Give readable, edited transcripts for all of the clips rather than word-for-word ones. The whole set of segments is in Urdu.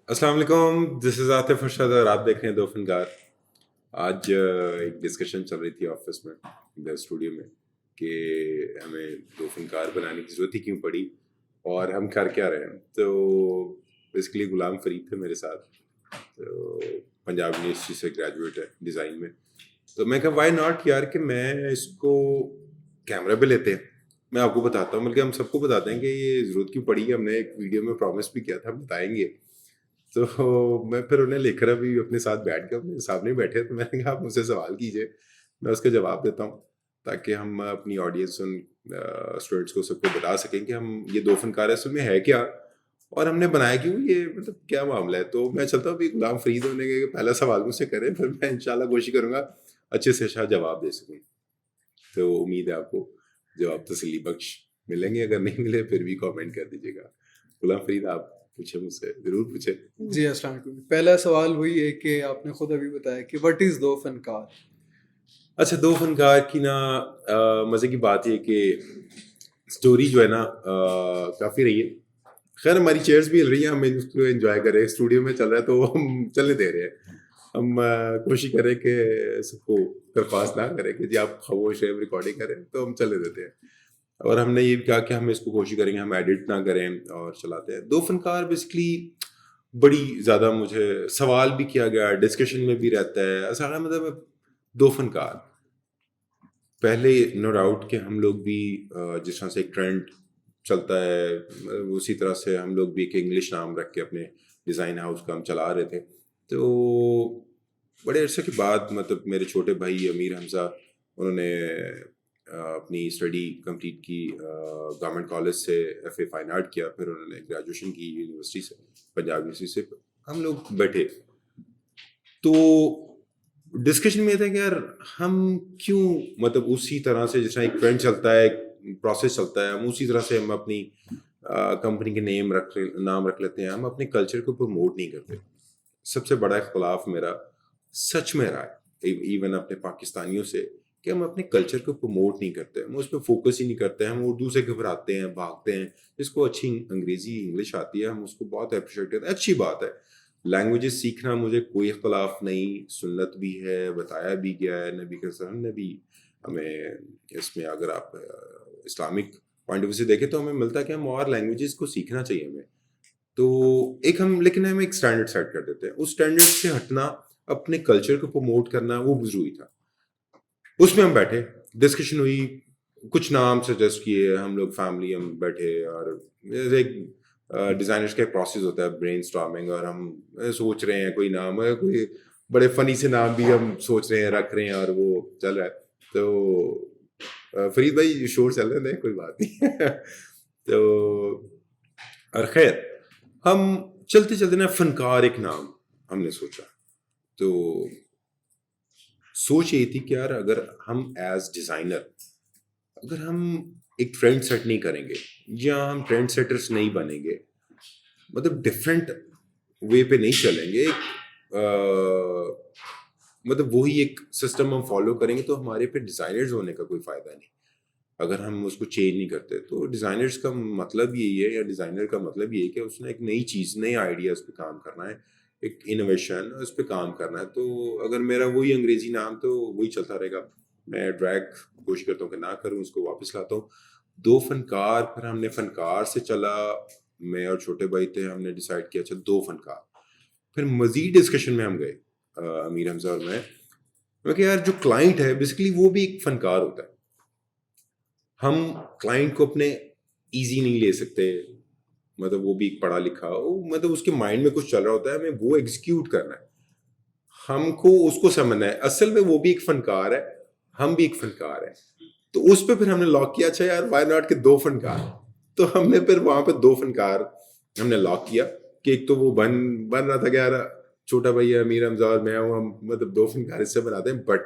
السلام علیکم، دس از عاطف ارشد اور آپ دیکھ رہے ہیں دو فنکار. آج ایک ڈسکشن چل رہی تھی آفس میں، اسٹوڈیو میں، کہ ہمیں دو فنکار بنانے کی ضرورت ہی کیوں پڑی اور ہم کر کیا رہے ہیں. تو بیسیکلی غلام فرید تھے میرے ساتھ، تو پنجاب یونیورسٹی سے گریجویٹ ہے ڈیزائن میں. تو میں کہا وائی ناٹ یار کہ میں اس کو کیمرہ پہ لیتے ہیں، میں آپ کو بتاتا ہوں، بلکہ ہم سب کو بتاتے ہیں کہ یہ ضرورت کیوں پڑی ہے. ہم نے ایک ویڈیو میں پرومس بھی کیا تھا بتائیں گے. تو میں پھر انہیں لے کر ابھی اپنے ساتھ بیٹھ کے اپنے سامنے بیٹھے، تو میں نے کہا آپ مجھ سے سوال کیجیے، میں اس کا جواب دیتا ہوں، تاکہ ہم اپنی آڈینس اسٹوڈنٹس کو سب کو بتا سکیں کہ ہم یہ دو فنکار اصل میں ہے کیا اور ہم نے بنایا کیوں، یہ مطلب کیا معاملہ ہے. تو میں چلتا ہوں ابھی غلام فرید ہونے کے پہلا سوال مجھ سے کریں، پھر میں انشاءاللہ کوشش کروں گا اچھے سے اچھا جواب دے سکوں. تو امید ہے آپ کو جواب تسلی بخش ملیں گے، اگر نہیں ملے پھر بھی کامنٹ کر دیجیے گا. غلام فرید آپ پوچھے مجھ سے، ضرور پوچھے. جی السلام علیکم. پہلا سوال وہی ہے کہ آپ نے خود ابھی بتایا کہ وٹ از دو فنکار. اچھا، دو فنکار کی نا مزے کی بات یہ کہ اسٹوری جو ہے نا کافی رہی ہے. خیر ہماری چیئرز بھی ہل رہی ہیں، ہم اس کو انجوائے کریں، اسٹوڈیو میں چل رہا ہے تو ہم چلنے دے رہے ہیں. ہم کوشش کریں کہ سب کو درخواست نہ کریں کہ جی آپ خاموش رہیں ریکارڈنگ کریں، تو ہم چلے دیتے ہیں. اور ہم نے یہ بھی کہا کہ ہم اس کو کوشش کریں گے ہم ایڈٹ نہ کریں اور چلاتے ہیں. دو فنکار بیسکلی بڑی زیادہ مجھے سوال بھی کیا گیا، ڈسکشن میں بھی رہتا ہے. ایسا مطلب دو فنکار پہلے نو ڈاؤٹ کہ ہم لوگ بھی جس طرح سے ایک ٹرینڈ چلتا ہے اسی طرح سے ہم لوگ بھی ایک انگلش نام رکھ کے اپنے ڈیزائن ہاؤس کا ہم چلا رہے تھے. تو بڑے عرصے کے بعد مطلب میرے چھوٹے بھائی امیر حمزہ، انہوں نے اپنی اسٹڈی کمپلیٹ کی گورنمنٹ کالج سے ایف اے فائن آرٹ کیا، پھر انہوں نے گریجویشن کی یونیورسٹی سے، پنجاب یونیورسٹی سے. ہم لوگ بیٹھے تو ڈسکشن میں تھا کہ یار ہم کیوں مطلب اسی طرح سے جس طرح ایک ٹرینڈ چلتا ہے، ایک پروسیس چلتا ہے، ہم اسی طرح سے ہم اپنی کمپنی کے نام رکھ لیتے ہیں، ہم اپنے کلچر کو پروموٹ نہیں کرتے. سب سے بڑا اختلاف میرا سچ میں رہا ہے ایون اپنے پاکستانیوں سے، کہ ہم اپنے کلچر کو پروموٹ نہیں کرتے، ہم اس پہ فوکس ہی نہیں کرتے. ہم اردو سے گھبراتے ہیں، بھاگتے ہیں. جس کو اچھی انگریزی انگلش آتی ہے ہم اس کو بہت اپریشیٹ کرتے ہیں، اچھی بات ہے. لینگویجز سیکھنا مجھے کوئی اختلاف نہیں، سنت بھی ہے، بتایا بھی گیا ہے، نبی کے وسلم نے بھی ہمیں اس میں، اگر آپ اسلامک پوائنٹ آف ویو سے دیکھیں تو ہمیں ملتا ہے کہ ہم اور لینگویجز کو سیکھنا چاہیے ہمیں. تو ایک ہم لیکن ہم ایک اسٹینڈرڈ سیٹ کر دیتے ہیں، اس اسٹینڈرڈ سے ہٹنا، اپنے کلچر کو پروموٹ کرنا، وہ ضروری تھا. اس میں ہم بیٹھے، ڈسکشن ہوئی، کچھ نام سجیسٹ کیے، ہم لوگ فیملی ہم بیٹھے، اور ایک ڈیزائنرس کا ایک پروسیس ہوتا ہے برین اسٹارمنگ، اور ہم سوچ رہے ہیں کوئی نام ہے، کوئی بڑے فنی سے نام بھی ہم سوچ رہے ہیں، رکھ رہے ہیں، اور وہ چل رہا ہے. تو فرید بھائی شور چل رہے ہیں، کوئی بات نہیں. تو اور خیر ہم چلتے چلتے نا فنکار ایک نام ہم نے سوچا. تو سوچ یہ تھی کہ یار اگر ہم ایز ڈیزائنر اگر ہم ایک ٹرینڈ سیٹ نہیں کریں گے، یا ہم ٹرینڈ سیٹرس نہیں بنیں گے، مطلب ڈفرینٹ وے پہ نہیں چلیں گے، مطلب وہی ایک سسٹم ہم فالو کریں گے تو ہمارے پہ ڈیزائنرز ہونے کا کوئی فائدہ نہیں اگر ہم اس کو چینج نہیں کرتے. تو ڈیزائنرز کا مطلب یہی ہے، یا ڈیزائنر کا مطلب یہ ہے کہ اس نے ایک نئی چیز، نئے آئیڈیاز پہ کام کرنا ہے، ایک انوویشن اس پہ کام کرنا ہے. تو اگر میرا وہی انگریزی نام تو وہی چلتا رہے گا. میں ڈریگ کوشش کرتا ہوں کہ نہ کروں، اس کو واپس لاتا ہوں. دو فنکار، پھر ہم نے فنکار سے چلا، میں اور چھوٹے بھائی تھے، ہم نے ڈیسائیڈ کیا اچھا دو فنکار. پھر مزید ڈسکشن میں ہم گئے امیر حمزہ اور میں کہ یار جو کلائنٹ ہے بیسیکلی وہ بھی ایک فنکار ہوتا ہے. ہم کلائنٹ کو اپنے ایزی نہیں لے سکتے، مطلب وہ بھی ایک پڑھا لکھا ہو، مطلب اس کے مائنڈ میں کچھ چل رہا ہوتا ہے، ہمیں وہ ایگزیکیوٹ کرنا ہے، ہم کو اس کو سمجھنا ہے. اصل میں وہ بھی ایک فنکار ہے، ہم بھی ایک فنکار ہیں. تو اس پہ پھر ہم نے لاک کیا اچھا یار وائی ناٹ کہ دو فنکار. تو ہم نے پھر وہاں پہ دو فنکار ہم نے لاک کیا کہ ایک تو وہ بن رہا تھا کہ یار چھوٹا بھائی امیر حمزہ اور میں ہوں، ہم مطلب دو فنکار اس سے بناتے ہیں. بٹ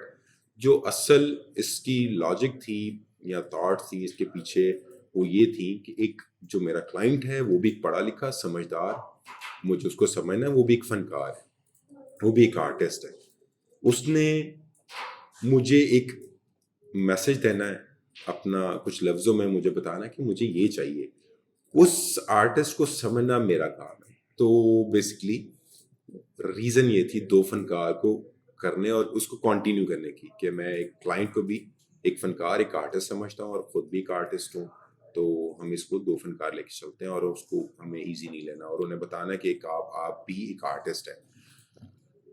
جو اصل اس کی لاجک تھی یا تھاٹ تھی اس کے پیچھے، وہ یہ تھی کہ ایک جو میرا کلائنٹ ہے وہ بھی ایک پڑھا لکھا سمجھدار، مجھے اس کو سمجھنا ہے، وہ بھی ایک فنکار ہے، وہ بھی ایک آرٹسٹ ہے. اس نے مجھے ایک میسج دینا ہے، اپنا کچھ لفظوں میں مجھے بتانا کہ مجھے یہ چاہیے، اس آرٹسٹ کو سمجھنا میرا کام ہے. تو بیسکلی ریزن یہ تھی دو فنکار کو کرنے اور اس کو کنٹینیو کرنے کی، کہ میں ایک کلائنٹ کو بھی ایک فنکار ایک آرٹسٹ سمجھتا ہوں اور خود بھی ایک آرٹسٹ ہوں. تو ہم اس کو دو فنکار لے کے چلتے ہیں اور اس کو ہمیں ایزی نہیں لینا اور انہیں بتانا کہ ایک آپ بھی ایک آرٹسٹ ہے.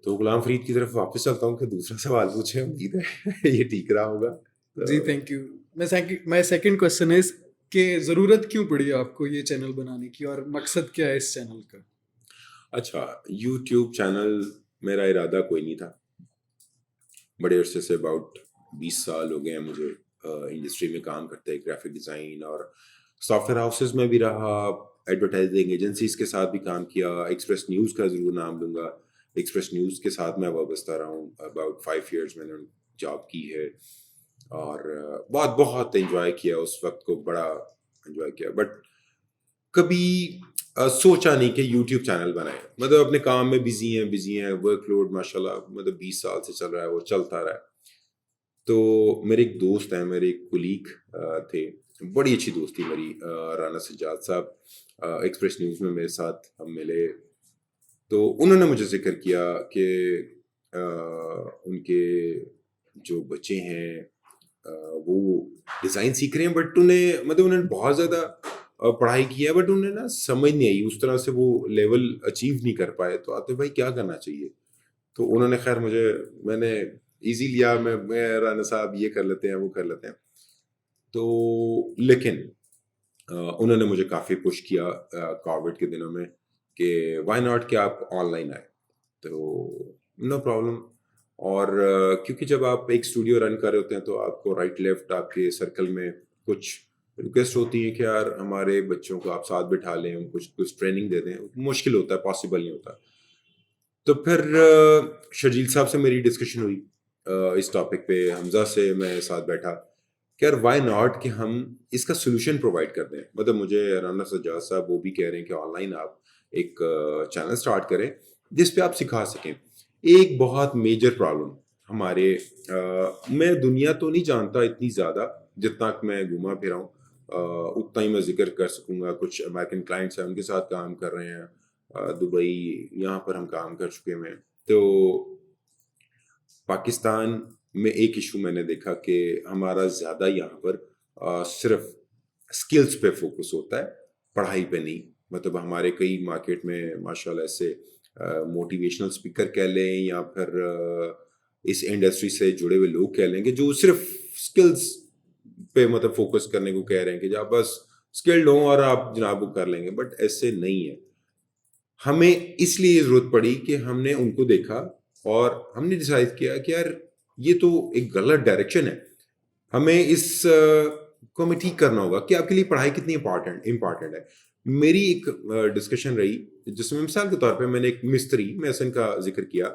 تو غلام فرید کی طرف واپس چلتا ہوں کہ دوسرا سوال پوچھیں، امید ہے یہ ٹھیک رہا ہوگا. جی تھینک یو. میں سیکنڈ کوشچن ہے کہ ضرورت کیوں پڑی آپ کو یہ چینل بنانے کی اور مقصد کیا ہے اس چینل کا؟ اچھا، یوٹیوب چینل میرا ارادہ کوئی نہیں تھا. بڑے عرصے سے اباؤٹ 20 سال ہو گئے ہیں مجھے انڈسٹری میں کام کرتے ہیں، گرافک ڈیزائن اور سافٹ ویئر ہاؤسز میں بھی رہا، ایڈورٹائزنگ ایجنسیز کے ساتھ بھی کام کیا. ایکسپریس نیوز کا ضرور نام لوں گا، ایکسپریس نیوز کے ساتھ میں وابستہ رہا ہوں. اباؤٹ 5 ایئرس میں نے جاب کی ہے اور بہت بہت انجوائے کیا اس وقت کو، بڑا انجوائے کیا. بٹ کبھی سوچا نہیں کہ یوٹیوب چینل بنائے. مطلب اپنے کام میں بزی ہیں، ورک لوڈ ماشاء اللہ مطلب 20 سال سے چل رہا ہے، وہ چلتا رہا ہے. تو میرے ایک دوست ہیں، میرے ایک کولیگ تھے، بڑی اچھی دوستی میری، رانا سجاد صاحب ایکسپریس نیوز میں میرے ساتھ ہم ملے. تو انہوں نے مجھے ذکر کیا کہ ان کے جو بچے ہیں وہ ڈیزائن سیکھ رہے ہیں، بٹ انہوں نے بہت زیادہ پڑھائی کی ہے، بٹ انہیں نا سمجھ نہیں آئی، اس طرح سے وہ لیول اچیو نہیں کر پائے. تو آتے بھائی کیا کرنا چاہیے؟ تو انہوں نے خیر میں نے ایزی لیا، میں رانا صاحب یہ کر لیتے ہیں وہ کر لیتے ہیں. تو لیکن انہوں نے مجھے کافی پش کیا کووڈ کے دنوں میں کہ وائی ناٹ کہ آپ آن لائن آئے. تو نو پرابلم. اور کیونکہ جب آپ ایک اسٹوڈیو رن کر رہے ہوتے ہیں تو آپ کو رائٹ لیفٹ آپ کے سرکل میں کچھ ریکویسٹ ہوتی ہیں کہ یار ہمارے بچوں کو آپ ساتھ بٹھا لیں، ان کو کچھ ٹریننگ دے دیں. مشکل ہوتا ہے، پاسبل نہیں ہوتا. تو پھر شرجیل صاحب سے میری ڈسکشن ہوئی اس ٹاپک پہ، حمزہ سے میں ساتھ بیٹھا کہ یار وائی ناٹ کہ ہم اس کا سولوشن پرووائڈ کر دیں. مطلب مجھے رانا سجاد صاحب وہ بھی کہہ رہے ہیں کہ آن لائن آپ ایک چینل سٹارٹ کریں جس پہ آپ سکھا سکیں. ایک بہت میجر پرابلم ہمارے میں دنیا تو نہیں جانتا اتنی زیادہ، جتنا کہ میں گھوما پھرا ہوں اتنا ہی میں ذکر کر سکوں گا. کچھ امریکن کلائنٹس ہیں، ان کے ساتھ کام کر رہے ہیں، دبئی یہاں پر ہم کام کر چکے ہیں. تو پاکستان میں ایک ایشو میں نے دیکھا کہ ہمارا زیادہ یہاں پر صرف سکلز پہ فوکس ہوتا ہے، پڑھائی پہ نہیں. مطلب ہمارے کئی مارکیٹ میں ماشاء اللہ ایسے موٹیویشنل اسپیکر کہہ لیں یا پھر اس انڈسٹری سے جڑے ہوئے لوگ کہہ لیں کہ جو صرف سکلز پہ مطلب فوکس کرنے کو کہہ رہے ہیں کہ جب بس اسکلڈ ہوں اور آپ جناب وہ کر لیں گے. بٹ ایسے نہیں ہے. ہمیں اس لیے ضرورت پڑی کہ ہم نے ان کو دیکھا اور ہم نے ڈیسائڈ کیا کہ یار یہ تو ایک غلط ڈائریکشن ہے، ہمیں اس کو ہمیں ٹھیک کرنا ہوگا کہ آپ کے لیے پڑھائی کتنی امپارٹنٹ ہے. میری ایک ڈسکشن رہی جس میں مثال کے طور پہ میں نے ایک مستری میسن کا ذکر کیا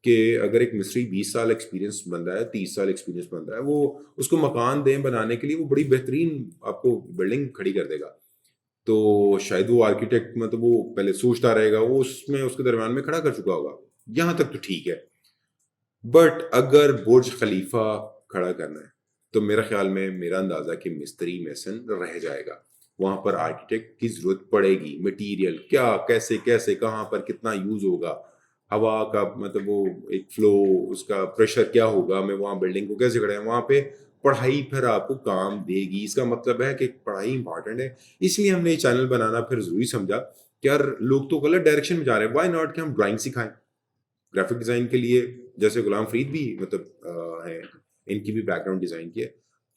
کہ اگر ایک مستری 20 سال ایکسپیرینس بندہ ہے، 30 سال ایکسپیرینس بندہ ہے، وہ اس کو مکان دیں بنانے کے لیے، وہ بڑی بہترین آپ کو بلڈنگ کھڑی کر دے گا. تو شاید وہ آرکیٹیکٹ مطلب وہ پہلے سوچتا رہے گا، وہ اس میں اس کے درمیان میں کھڑا کر چکا ہوگا، یہاں تک تو ٹھیک ہے. بٹ اگر برج خلیفہ کھڑا کرنا ہے تو میرا خیال میں میرا اندازہ کہ مستری میسن رہ جائے گا. وہاں پر آرکیٹیکٹ کی ضرورت پڑے گی. مٹیریل کیا، کیسے کہاں پر کتنا یوز ہوگا، ہوا کا مطلب وہ ایک فلو، اس کا پریشر کیا ہوگا، میں وہاں بلڈنگ کو کیسے کھڑا ہے، وہاں پہ پڑھائی پھر آپ کو کام دے گی. اس کا مطلب ہے کہ پڑھائی امپارٹنٹ ہے. اس لیے ہم نے یہ چینل بنانا پھر ضروری سمجھا کہ یار لوگ تو غلط ڈائریکشن میں جا رہے ہیں، وائی ناٹ کہ ہم ڈرائنگ سکھائیں. گرافک ڈیزائن کے لیے جیسے غلام فرید بھی مطلب ہیں، ان کی بھی بیک گراؤنڈ ڈیزائن کی ہے،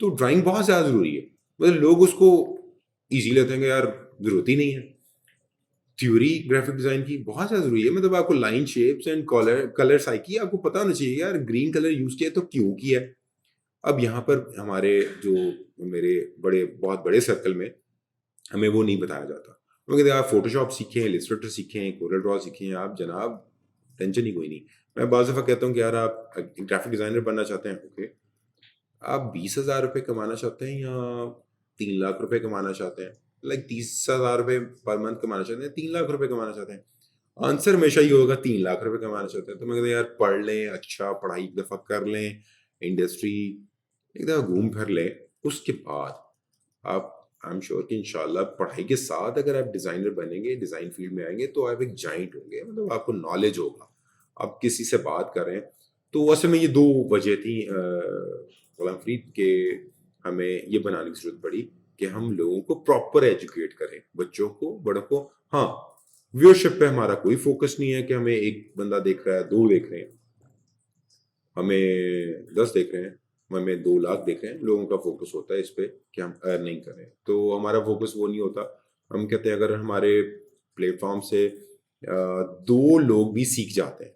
تو ڈرائنگ بہت زیادہ ضروری ہے. مطلب لوگ اس کو ایزی لیتے ہیں کہ یار ضرورت ہی نہیں ہے. تھیوری گرافک ڈیزائن کی بہت زیادہ ضروری ہے. مطلب آپ کو line shapes and colour psyche آپ کو پتہ ہونا چاہیے یار گرین کلر یوز کیا تو کیوں کیا ہے. اب یہاں پر ہمارے جو میرے بہت بڑے سرکل میں ہمیں وہ نہیں بتایا جاتا. وہ کہتے ہیں آپ فوٹو شاپ سیکھیں، السٹریٹر سیکھیں، کورل ڈرا سیکھیں، آپ جناب ٹینشن ہی کوئی نہیں. میں بعض دفعہ کہتا ہوں کہ یار آپ گرافک ڈیزائنر بننا چاہتے ہیں، اوکے، آپ 20,000 روپے کمانا چاہتے ہیں یا 3 لاکھ روپے کمانا چاہتے ہیں، لائک 30,000 روپے پر منتھ کمانا چاہتے ہیں، 3 لاکھ روپے کمانا چاہتے ہیں. آنسر ہمیشہ یہ ہوگا 3 لاکھ روپے کمانا چاہتے ہیں. تو میں کہتا ہوں یار پڑھ لیں، اچھا پڑھائی ایک دفعہ کر لیں، انڈسٹری ایک دفعہ گھوم پھر لیں، اس کے بعد آپ آئی ایم شیور کہ انشاءاللہ پڑھائی کے ساتھ اگر آپ ڈیزائنر بنیں گے, ڈیزائن فیلڈ میں آئیں گے, تو آپ ایک جائنٹ ہوں گے. مطلب آپ کو نالج ہوگا, آپ کسی سے بات کر رہے ہیں. تو اصل میں یہ دو وجہ تھیں غلام فرید کہ ہمیں یہ بنانے کی ضرورت پڑی کہ ہم لوگوں کو پراپر ایجوکیٹ کریں, بچوں کو, بڑوں کو. ہاں, ویورشپ پہ ہمارا کوئی فوکس نہیں ہے کہ ہمیں ایک بندہ دیکھ رہا ہے, 2 دیکھ رہے ہیں, ہمیں 10 دیکھ رہے ہیں, ہمیں 2 لاکھ دیکھ رہے ہیں. لوگوں کا فوکس ہوتا ہے اس پہ کہ ہم ارننگ کریں. تو ہمارا فوکس وہ نہیں ہوتا. ہم کہتے ہیں اگر ہمارے پلیٹ فارم سے 2 لوگ بھی سیکھ جاتے ہیں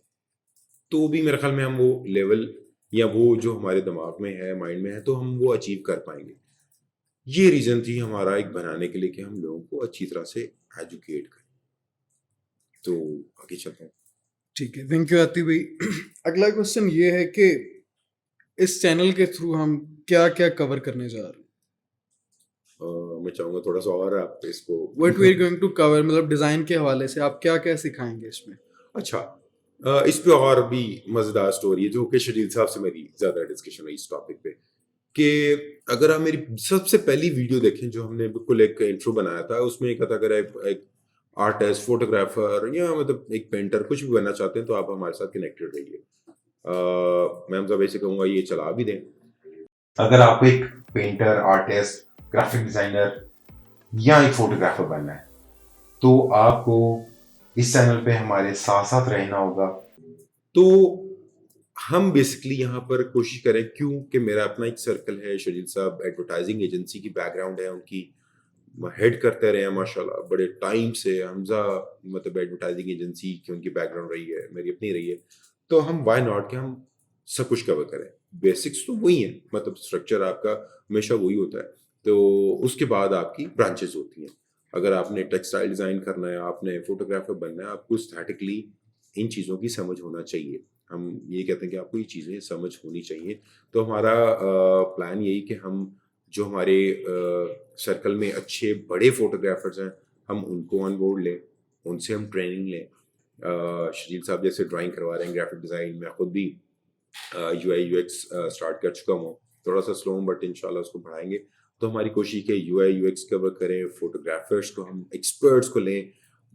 تو بھی میرے خیال میں ہم وہ لیول یا وہ جو ہمارے دماغ میں ہے, مائنڈ میں ہے, تو ہم وہ اچیو کر پائیں گے. یہ ریزن تھی ہمارا ایک بنانے کے لیے کہ ہم لوگوں کو اچھی طرح سے ایجوکیٹ کریں. تو آگے چلتے ہیں. ٹھیک ہے, تھینک یو عاطف بھائی. اگلا کوشچن یہ ہے کہ اس چینل کے تھرو ہم کیا کیا کور کرنے جا رہے ہیں؟ میں چاہوں گا تھوڑا سا اور آپ اس کو what we are going to cover, مطلب ڈیزائن کے حوالے سے آپ کیا کیا سکھائیں گے اس میں؟ اچھا, اس پہ اور بھی مزیدار اسٹوری ہے جو کہ شدید صاحب سے میری زیادہ ڈسکشن ہوئی اس ٹاپک پہ, کہ اگر آپ میری سب سے پہلی ویڈیو دیکھیں جو ہم نے بالکل ایک انٹرو بنایا تھا, اس میں یہ کہا, اگر ایک آرٹسٹ, فوٹوگرافر یا مطلب ایک پینٹر کچھ بھی بننا چاہتے ہیں تو آپ ہمارے ساتھ کنیکٹڈ رہیے. میں ہم سب ایسے کہوں گا یہ چلا بھی دیں. اگر آپ ایک پینٹر, آرٹسٹ, گرافک ڈیزائنر یا ایک فوٹوگرافر بننا ہے تو آپ کو اس چینل پہ ہمارے ساتھ ساتھ رہنا ہوگا. تو ہم بیسکلی یہاں پر کوشش کریں, کیوں کہ میرا اپنا ایک سرکل ہے, شجیل صاحب ایڈورٹائزنگ ایجنسی کی بیک گراؤنڈ ہے, ان کی ہیڈ کرتے رہے ہیں ماشاءاللہ بڑے ٹائم سے. حمزہ مطلب ایڈورٹائزنگ ایجنسی کی ان کی بیک گراؤنڈ رہی ہے, میری اپنی رہی ہے. تو ہم وائی ناٹ کہ ہم سب کچھ کور کریں. بیسکس تو وہی ہیں, مطلب اسٹرکچر آپ کا ہمیشہ وہی ہوتا ہے. تو اس کے بعد آپ کی برانچز ہوتی ہیں. اگر آپ نے ٹیکسٹائل ڈیزائن کرنا ہے, آپ نے فوٹوگرافر بننا ہے, آپ کو اسٹیٹکلی ان چیزوں کی سمجھ ہونا چاہیے. ہم یہ کہتے ہیں کہ آپ کو یہ چیزیں سمجھ ہونی چاہیے. تو ہمارا پلان یہی کہ ہم جو ہمارے سرکل میں اچھے بڑے فوٹوگرافرز ہیں ہم ان کو آن بورڈ لیں, ان سے ہم ٹریننگ لیں. شجیل صاحب جیسے ڈرائنگ کروا رہے ہیں, گرافک ڈیزائن, میں خود بھی you I you x start کر چکا ہوں, تھوڑا سا سلو ہوں بٹ انشاءاللہ اس کو بڑھائیں گے. تو ہماری کوشش کہ یو آئی یو ایکس کور کریں, فوٹوگرافرس کو ہم ایکسپرٹس کو لیں,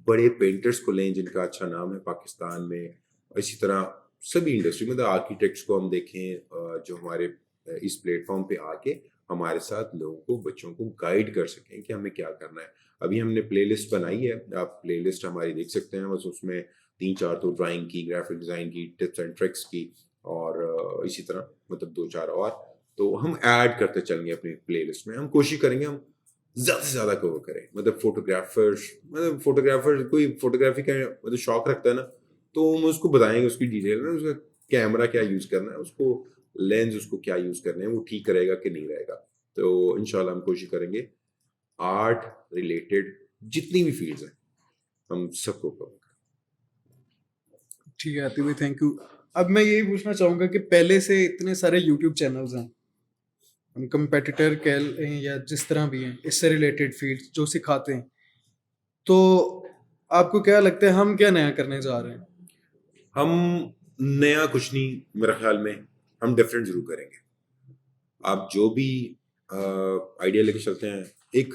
بڑے پینٹرس کو لیں جن کا اچھا نام ہے پاکستان میں. اسی طرح سبھی انڈسٹری میں آرکیٹیکٹس کو ہم دیکھیں جو ہمارے اس پلیٹ فارم پہ آ کے ہمارے ساتھ لوگوں کو, بچوں کو گائیڈ کر سکیں کہ ہمیں کیا کرنا ہے. ابھی ہم نے پلے لسٹ بنائی ہے, آپ پلے لسٹ ہماری دیکھ سکتے ہیں. بس اس میں 3-4 تو ڈرائنگ کی, گرافک ڈیزائن کی, ٹپس اینڈ ٹرکس کی, اور اسی طرح مطلب 2-4 اور. تو ہم ایڈ کرتے چلیں گے اپنی پلے لسٹ میں. ہم کوشش کریں گے ہم زیادہ سے زیادہ کور کریں. مطلب فوٹوگرافر کوئی فوٹوگرافی کا مطلب شوق رکھتا ہے نا, تو ہم اس کو بتائیں گے اس کی ڈیٹیل میں, اس کا کیمرہ کیا یوز کرنا ہے, اس کو لینز اس کو کیا یوز کرنا ہے, وہ ٹھیک رہے گا کہ نہیں رہے گا. تو انشاءاللہ ہم کوشش کریں گے آرٹ ریلیٹڈ جتنی بھی فیلڈز ہیں ہم سب کو کور کریں. ٹھیک ہے عاطف بھائی, تھینک یو. اب میں یہی پوچھنا چاہوں گا کہ پہلے سے اتنے سارے یوٹیوب چینلز ہیں, ہم کمپیٹیٹر کہہ لیں یا جس طرح بھی ہیں, اس سے ریلیٹڈ فیلڈ جو سکھاتے ہیں, تو آپ کو کیا لگتا ہے ہم کیا نیا کرنے جا رہے ہیں؟ ہم نیا کچھ نہیں, میرے خیال میں ہم ڈفرینٹ ضرور کریں گے. آپ جو بھی آئیڈیا لے کے چلتے ہیں, ایک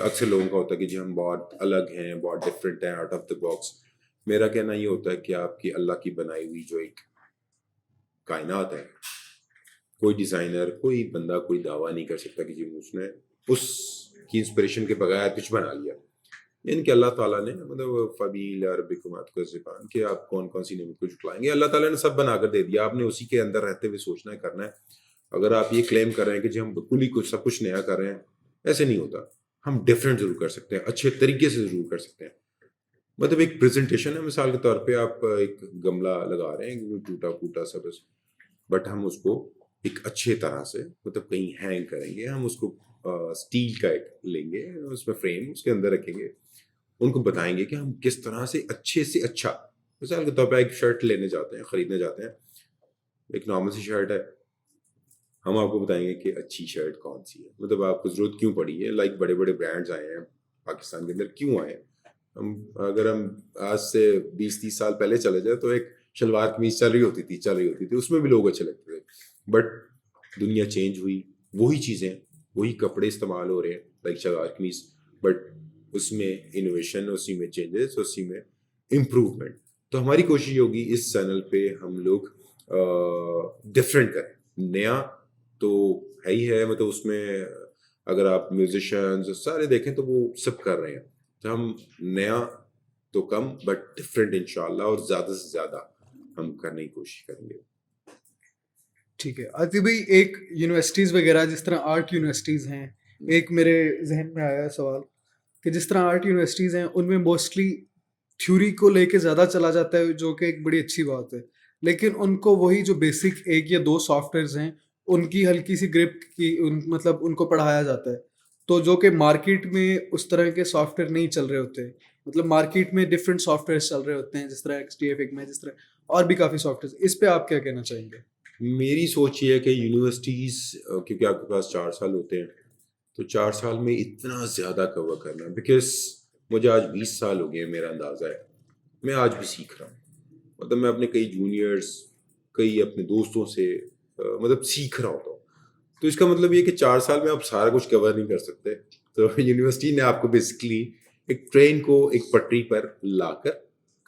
اکثر لوگوں کا ہوتا ہے کہ جی ہم بہت الگ ہیں, بہت ڈفرینٹ ہیں, آؤٹ آف دا باکس. میرا کہنا یہ ہوتا ہے کہ آپ کی اللہ کی بنائی ہوئی جو ایک کائنات ہے, کوئی ڈیزائنر, کوئی بندہ کوئی دعویٰ نہیں کر سکتا کہ جی اس نے اس کی انسپریشن کے بغیر کچھ بنا لیا. یعنی کہ اللہ تعالیٰ نے مطلب فبیل ربکم تکذبان کہ آپ کون کون سی نعمت کو جھٹلائیں گے, اللہ تعالیٰ نے سب بنا کر دے دیا, آپ نے اسی کے اندر رہتے ہوئے سوچنا ہے, کرنا ہے. اگر آپ یہ کلیم کر رہے ہیں کہ جی ہم بالکل ہی کچھ سب کچھ نیا کر رہے ہیں, ایسے نہیں ہوتا. ہم ڈفرینٹ ضرور کر سکتے ہیں, اچھے طریقے سے ضرور کر سکتے ہیں. مطلب ایک پریزنٹیشن ہے, مثال کے طور پہ آپ ایک گملہ لگا رہے ہیں ٹوٹا پھوٹا سا بس, بٹ ہم اس کو ایک اچھے طرح سے مطلب کہیں ہینگ کریں گے, ہم اس کو اسٹیل کا ایک لیں گے, اس میں فریم اس کے اندر رکھیں گے, ان کو بتائیں گے کہ ہم کس طرح سے اچھے سے اچھا. مثال کے طور پہ ایک شرٹ لینے جاتے ہیں, خریدنے جاتے ہیں, ایک نارمل سی شرٹ ہے, ہم آپ کو بتائیں گے کہ اچھی شرٹ کون سی ہے, مطلب آپ کو ضرورت کیوں پڑی ہے. لائک بڑے بڑے برانڈز آئے ہیں پاکستان کے اندر, کیوں آئے ہیں. اگر ہم آج سے 20-30 سال پہلے چلے جائیں تو ایک شلوار قمیض چل رہی ہوتی تھی, اس میں بھی لوگ اچھے لگتے تھے. بٹ دنیا چینج ہوئی, وہی چیزیں وہی کپڑے استعمال ہو رہے ہیں لائک شلوار قمیص, بٹ اس میں انوویشن, اسی میں چینجز, اسی میں امپروومنٹ. تو ہماری کوشش ہوگی اس چینل پہ ہم لوگ ڈفرینٹ کریں. نیا تو ہے ہی ہے, مطلب اس میں اگر آپ میوزیشینز سارے دیکھیں تو وہ سب کر رہے ہیں. تو ہم نیا تو کم بٹ ڈفرینٹ انشاءاللہ, اور زیادہ سے زیادہ ہم کرنے کی کوشش کریں گے. ٹھیک ہے عاطف بھائی, ایک یونیورسٹیز وغیرہ جس طرح آرٹ یونیورسٹیز ہیں, ایک میرے ذہن میں آیا سوال کہ جس طرح آرٹ یونیورسٹیز ہیں ان میں موسٹلی تھیوری کو لے کے زیادہ چلا جاتا ہے, جو کہ ایک بڑی اچھی بات ہے, لیکن ان کو وہی جو بیسک 1 یا 2 سافٹ ویئرز ہیں ان کی ہلکی سی گرپ کی مطلب ان کو پڑھایا جاتا ہے, تو جو کہ مارکیٹ میں اس طرح کے سافٹ ویئر نہیں چل رہے ہوتے. مطلب مارکیٹ میں ڈفرینٹ سافٹ ویئر چل رہے ہوتے ہیں, جس طرح XDF میں, جس طرح اور بھی کافی سافٹ ویئر. اس پہ آپ کیا کہنا چاہیں گے؟ میری سوچ یہ ہے کہ یونیورسٹیز, کیونکہ آپ کے پاس 4 سال ہوتے ہیں, تو 4 سال میں اتنا زیادہ کور کرنا, بیکاز مجھے آج 20 سال ہو گئے ہیں, میرا اندازہ ہے میں آج بھی سیکھ رہا ہوں. مطلب میں اپنے کئی جونیئرس, کئی اپنے دوستوں سے مطلب سیکھ رہا ہوتا ہوں. تو اس کا مطلب یہ کہ 4 سال میں آپ سارا کچھ کور نہیں کر سکتے. تو یونیورسٹی نے آپ کو بیسکلی ایک ٹرین کو ایک پٹری پر لا کر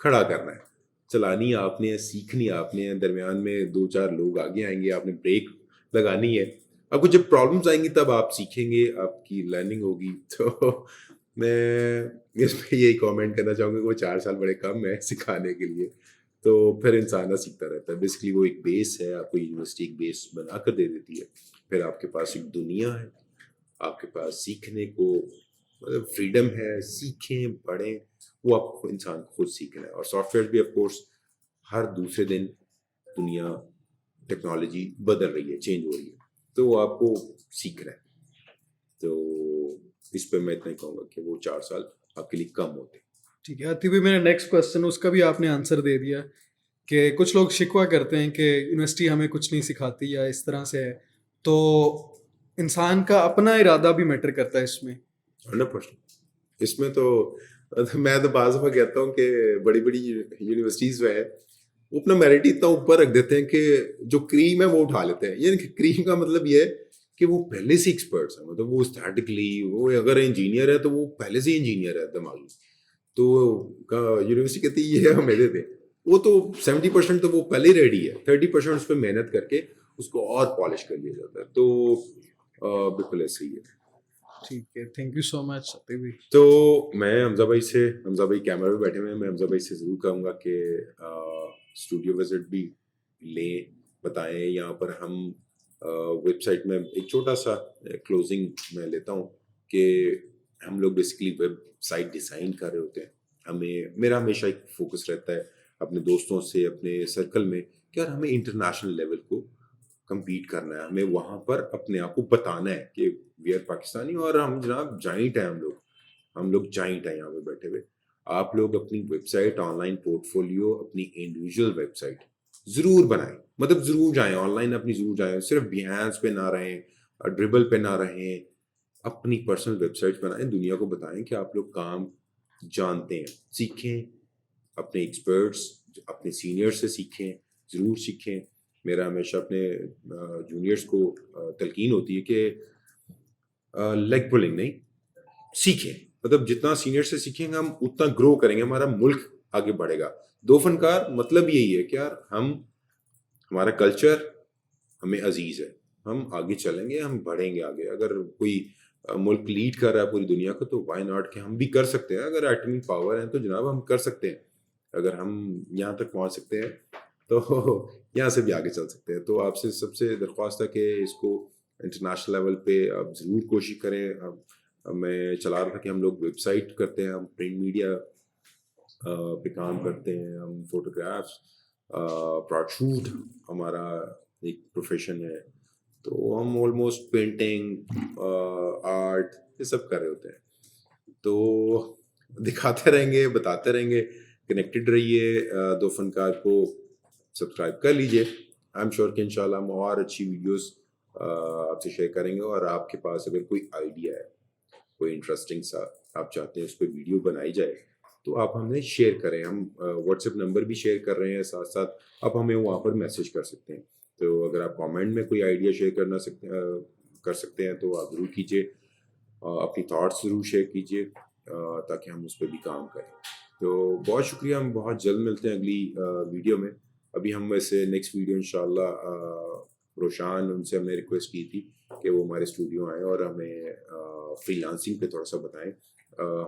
کھڑا کرنا ہے. چلانی آپ نے, سیکھنی آپ نے, درمیان میں 2-4 لوگ آگے آئیں گے, آپ نے بریک لگانی ہے. آپ کو جب پرابلمس آئیں گی تب آپ سیکھیں گے, آپ کی لرننگ ہوگی. تو میں اس پہ یہی کامنٹ کرنا چاہوں گا کہ وہ 4 سال بڑے کم ہے سکھانے کے لیے. تو پھر انسان نہ سیکھتا رہتا ہے. بیسکلی وہ ایک بیس ہے, آپ کو یونیورسٹی ایک بیس بنا کر دے دیتی ہے. پھر آپ کے پاس ایک دنیا ہے, آپ کے پاس سیکھنے کو مطلب فریڈم ہے, سیکھیں پڑھیں, وہ آپ کو انسان خود سیکھنا ہے. اور سافٹ ویئر بھی آف کورس ہر دوسرے دن دنیا ٹیکنالوجی بدل رہی ہے, چینج ہو رہی ہے, تو وہ آپ کو سیکھنا ہے. تو اس پہ میں اتنا ہی کہوں گا کہ وہ 4 سال آپ کے لیے کم ہوتے ہیں. ٹھیک ہے عاطف بھائی, میرا نیکسٹ کویشچن اس کا بھی آپ نے آنسر دے دیا کہ کچھ لوگ شکوہ کرتے ہیں کہ یونیورسٹی ہمیں کچھ نہیں سکھاتی یا اس طرح سے ہے, تو انسان کا اپنا ارادہ بھی میٹر کرتا ہے اس میں. 100%. اس میں تو میں تو بعض دفعہ کہتا ہوں کہ بڑی بڑی یونیورسٹیز جو ہے وہ اپنا میرٹ اتنا اوپر رکھ دیتے ہیں کہ جو کریم ہے وہ اٹھا لیتے ہیں. یعنی کہ کریم کا مطلب یہ ہے کہ وہ پہلے سے ایکسپرٹس ہیں, مطلب وہ اسٹیٹکلی, وہ اگر انجینئر ہے تو وہ پہلے سے انجینئر ہے دماغی. تو یونیورسٹی کہتی ہے یہ ہمیں دے دیں, وہ تو 70% تو وہ پہلے ہی ریڈی ہے, 30% اس پہ محنت کر کے اس کو اور پالش کر لیا جاتا ہے. تو بالکل ایسے ہی ہے. ٹھیک ہے, تھینک یو سو مچ عاطف بھائی. تو میں حمزہ بھائی کیمرہ پہ بیٹھے ہوئے ہیں, میں حمزہ بھائی سے ضرور کہوں گا کہ اسٹوڈیو وزٹ بھی لیں, بتائیں. یہاں پر ہم ویب سائٹ میں ایک چھوٹا سا کلوزنگ میں لیتا ہوں کہ ہم لوگ بیسکلی ویب سائٹ ڈیزائن کر رہے ہوتے ہیں. میرا ہمیشہ ایک فوکس رہتا ہے اپنے دوستوں سے, اپنے سرکل میں, کہ یار ہمیں انٹرنیشنل لیول کو کمپیٹ کرنا ہے, ہمیں وہاں پر اپنے آپ کو بتانا ہے کہ وی آر پاکستانی, اور ہم جناب جائنٹ ہیں, ہم لوگ جائنٹ ہیں یہاں پہ بیٹھے ہوئے. آپ لوگ اپنی website, online portfolio, اپنی انڈیویجول ویب سائٹ ضرور بنائیں. مطلب ضرور جائیں آن لائن, اپنی ضرور جائیں, صرف بیہانس پہ نہ رہیں, ڈربل پہ نہ رہیں, اپنی پرسنل ویب سائٹ بنائیں, دنیا کو بتائیں کہ آپ لوگ کام جانتے ہیں. سیکھیں اپنے ایکسپرٹس, اپنے سینئر سے سیکھیں, ضرور سیکھیں. میرا ہمیشہ اپنے جونیئرس کو تلقین ہوتی ہے کہ لیگ پولنگ نہیں, سیکھیں. مطلب جتنا سینئر سے سیکھیں گے ہم اتنا گرو کریں گے, ہمارا ملک آگے بڑھے گا. دو فنکار مطلب یہی ہے کہ یار ہمارا کلچر ہمیں عزیز ہے, ہم آگے چلیں گے, ہم بڑھیں گے آگے. اگر کوئی ملک لیڈ کر رہا ہے پوری دنیا کو تو وائی ناٹ کہ ہم بھی کر سکتے ہیں. اگر ایٹمی پاور ہے تو جناب ہم کر سکتے ہیں. اگر ہم یہاں تک پہنچ سکتے ہیں تو یہاں سے بھی آگے چل سکتے ہیں. تو آپ سے سب سے درخواست ہے کہ اس کو انٹرنیشنل لیول پہ آپ ضرور کوشش کریں. میں چلا رہا تھا کہ ہم لوگ ویب سائٹ کرتے ہیں, ہم پرنٹ میڈیا پہ کام کرتے ہیں, ہم فوٹوگرافس, پراڈ شوٹ ہمارا ایک پروفیشن ہے. تو ہم آلموسٹ پینٹنگ, آرٹ, یہ سب کر رہے ہوتے ہیں. تو دکھاتے رہیں گے, بتاتے رہیں گے, کنیکٹڈ رہیے. دو فنکار کو سبسکرائب کر لیجیے. آئی ایم شیور کہ انشاءاللہ ہم اور اچھی ویڈیوز آپ سے شیئر کریں گے. اور آپ کے پاس اگر کوئی آئیڈیا ہے, کوئی انٹرسٹنگ سا آپ چاہتے ہیں اس پہ ویڈیو بنائی جائے, تو آپ ہمیں شیئر کریں. ہم واٹس ایپ نمبر بھی شیئر کر رہے ہیں, ساتھ ساتھ آپ ہمیں وہاں پر میسیج کر سکتے ہیں. تو اگر آپ کامنٹ میں کوئی آئیڈیا شیئر کر سکتے ہیں تو آپ ضرور کیجیے. اپنی تھاٹس ضرور شیئر کیجیے تاکہ ہم اس پہ بھی کام کریں. تو بہت شکریہ. ہم بہت جلد ملتے ہیں اگلی ویڈیو میں. ابھی ہم ویسے نیکسٹ ویڈیو انشاءاللہ روشان, ان سے ہم نے ریکویسٹ کی تھی کہ وہ ہمارے اسٹوڈیو آئیں اور ہمیں فری لانسنگ پہ تھوڑا سا بتائیں.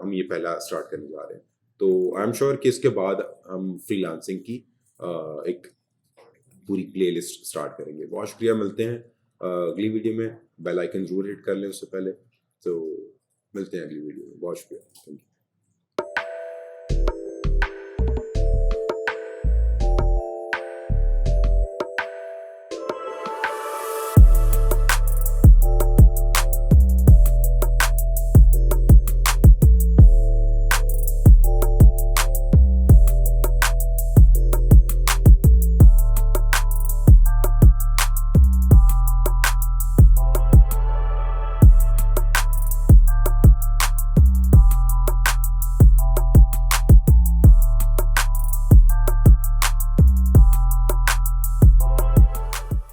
ہم یہ پہلا اسٹارٹ کرنے جا رہے ہیں, تو آئی ایم شیور کہ اس کے بعد ہم فری لانسنگ کی ایک پوری پلے لسٹ اسٹارٹ کریں گے. بہت شکریہ. ملتے ہیں اگلی ویڈیو میں. بیل آئکن ضرور ہٹ کر لیں اس سے پہلے. تو ملتے ہیں اگلی ویڈیو میں. بہت شکریہ. Thank you.